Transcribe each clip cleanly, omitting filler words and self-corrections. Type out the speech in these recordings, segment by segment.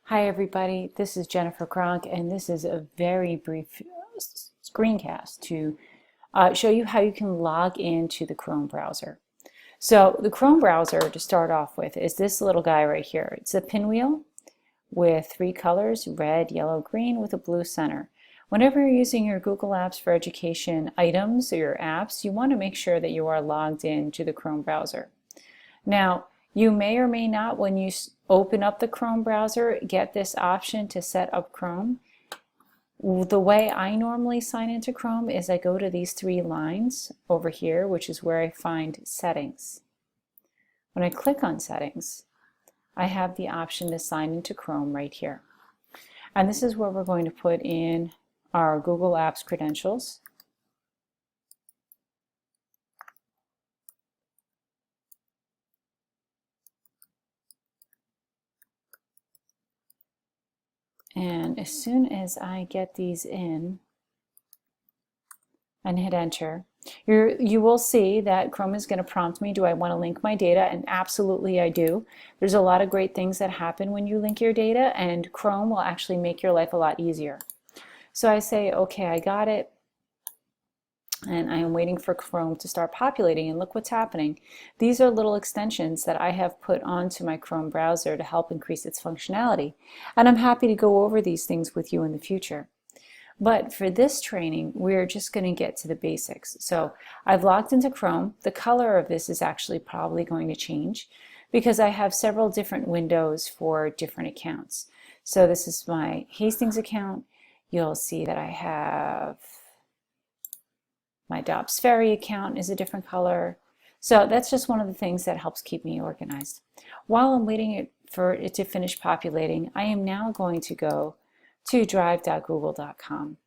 Hi everybody, this is Jennifer Kronk, and this is a very brief screencast to show you how you can log into the Chrome browser. So the Chrome browser, to start off with, is this little guy right here. It's a pinwheel with three colors, red, yellow, green, with a blue center. Whenever you're using your Google Apps for Education items or your apps, you want to make sure that you are logged in to the Chrome browser. Now, you may or may not, when you open up the Chrome browser, get this option to set up Chrome. The way I normally sign into Chrome is I go to these three lines over here, which is where I find Settings. When I click on Settings, I have the option to sign into Chrome right here. And this is where we're going to put in our Google Apps credentials. And as soon as I get these in and hit enter, you will see that Chrome is going to prompt me, do I want to link my data? And absolutely I do. There's a lot of great things that happen when you link your data, and Chrome will actually make your life a lot easier. So I say, okay, I got it. And I am waiting for Chrome to start populating, and look what's happening. These are little extensions that I have put onto my Chrome browser to help increase its functionality. And I'm happy to go over these things with you in the future. But for this training, we're just going to get to the basics. So I've logged into Chrome. The color of this is actually probably going to change because I have several different windows for different accounts. So this is my Hastings account. You'll see that I have my Dobbs Ferry account is a different color. So that's just one of the things that helps keep me organized. While I'm waiting for it to finish populating, I am now going to go to drive.google.com.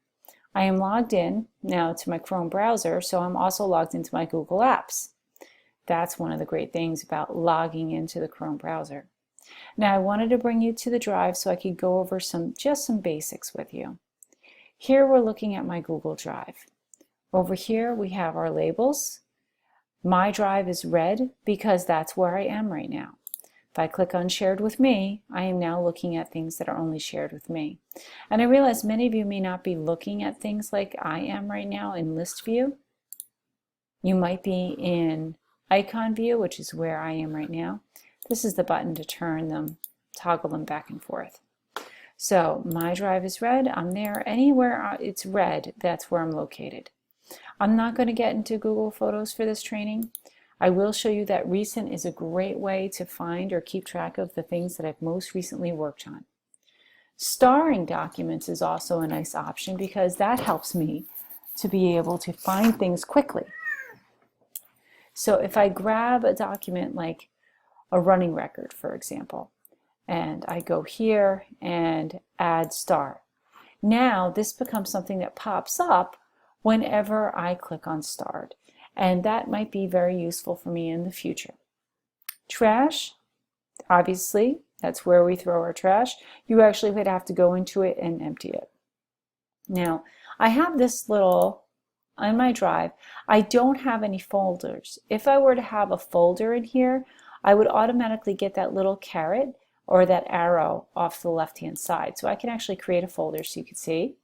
I am logged in now to my Chrome browser, so I'm also logged into my Google Apps. That's one of the great things about logging into the Chrome browser. Now I wanted to bring you to the Drive so I could go over just some basics with you. Here we're looking at my Google Drive. Over here we have our labels. My drive is red because that's where I am right now. If I click on Shared with Me, I am now looking at things that are only shared with me. And I realize many of you may not be looking at things like I am right now in List View. You might be in Icon View, which is where I am right now. This is the button to turn them, toggle them back and forth. So my drive is red. I'm there. Anywhere it's red, that's where I'm located. I'm not going to get into Google Photos for this training. I will show you that recent is a great way to find or keep track of the things that I've most recently worked on. Starring documents is also a nice option because that helps me to be able to find things quickly. So if I grab a document like a running record, for example, and I go here and add star, now this becomes something that pops up whenever I click on Starred, and that might be very useful for me in the future. Trash, obviously, that's where we throw our trash. You actually would have to go into it and empty it. Now, I have this little, on my drive, I don't have any folders. If I were to have a folder in here, I would automatically get that little caret or that arrow off the left-hand side. So I can actually create a folder so you can see.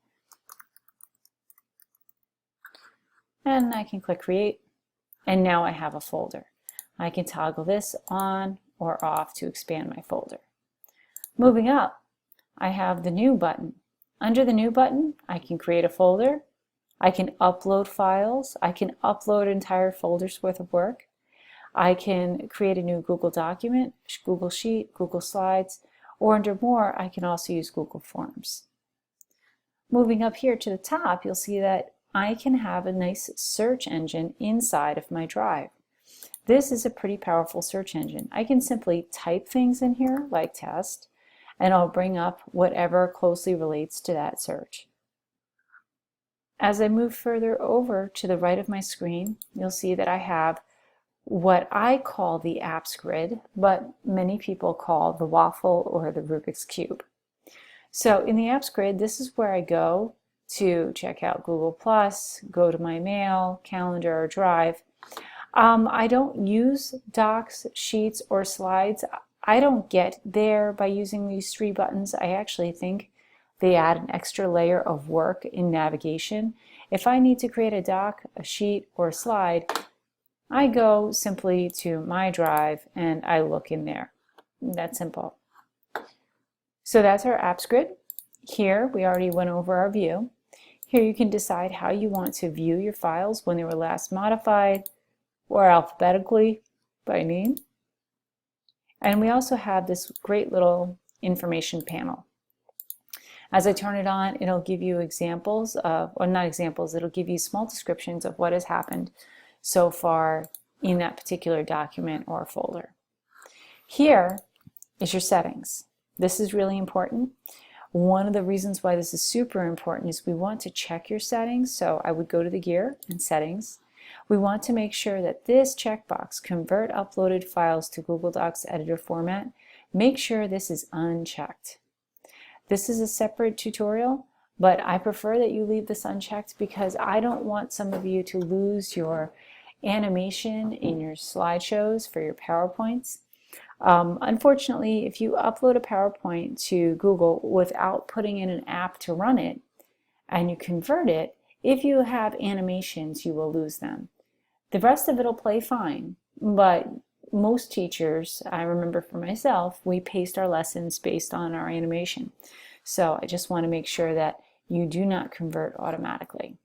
And I can click create, and now I have a folder. I can toggle this on or off to expand my folder. Moving up, I have the new button. Under the new button, I can create a folder. I can upload files. I can upload entire folders worth of work. I can create a new Google document, Google Sheet, Google Slides, or under more, I can also use Google Forms. Moving up here to the top, you'll see that I can have a nice search engine inside of my drive. This is a pretty powerful search engine. I can simply type things in here like test, and I'll bring up whatever closely relates to that search. As I move further over to the right of my screen, you'll see that I have what I call the apps grid, but many people call the waffle or the Rubik's Cube. So in the apps grid, this is where I go to check out Google+, go to my mail, calendar, or drive. I don't use docs, sheets, or slides. I don't get there by using these 3 buttons. I actually think they add an extra layer of work in navigation. If I need to create a doc, a sheet, or a slide, I go simply to my drive and I look in there. That's simple. So that's our apps grid. Here we already went over our view. Here you can decide how you want to view your files when they were last modified, or alphabetically by name. And we also have this great little information panel. As I turn it on, it'll give you examples of, or not examples, it'll give you small descriptions of what has happened so far in that particular document or folder. Here is your settings. This is really important. One of the reasons why this is super important is we want to check your settings. So I would go to the gear and settings. We want to make sure that this checkbox, convert uploaded files to Google Docs editor format, make sure this is unchecked. This is a separate tutorial, but I prefer that you leave this unchecked because I don't want some of you to lose your animation in your slideshows for your PowerPoints. Unfortunately, if you upload a PowerPoint to Google without putting in an app to run it and you convert it, if you have animations, you will lose them. The rest of it will play fine, but most teachers, I remember for myself, we paste our lessons based on our animation. So I just want to make sure that you do not convert automatically.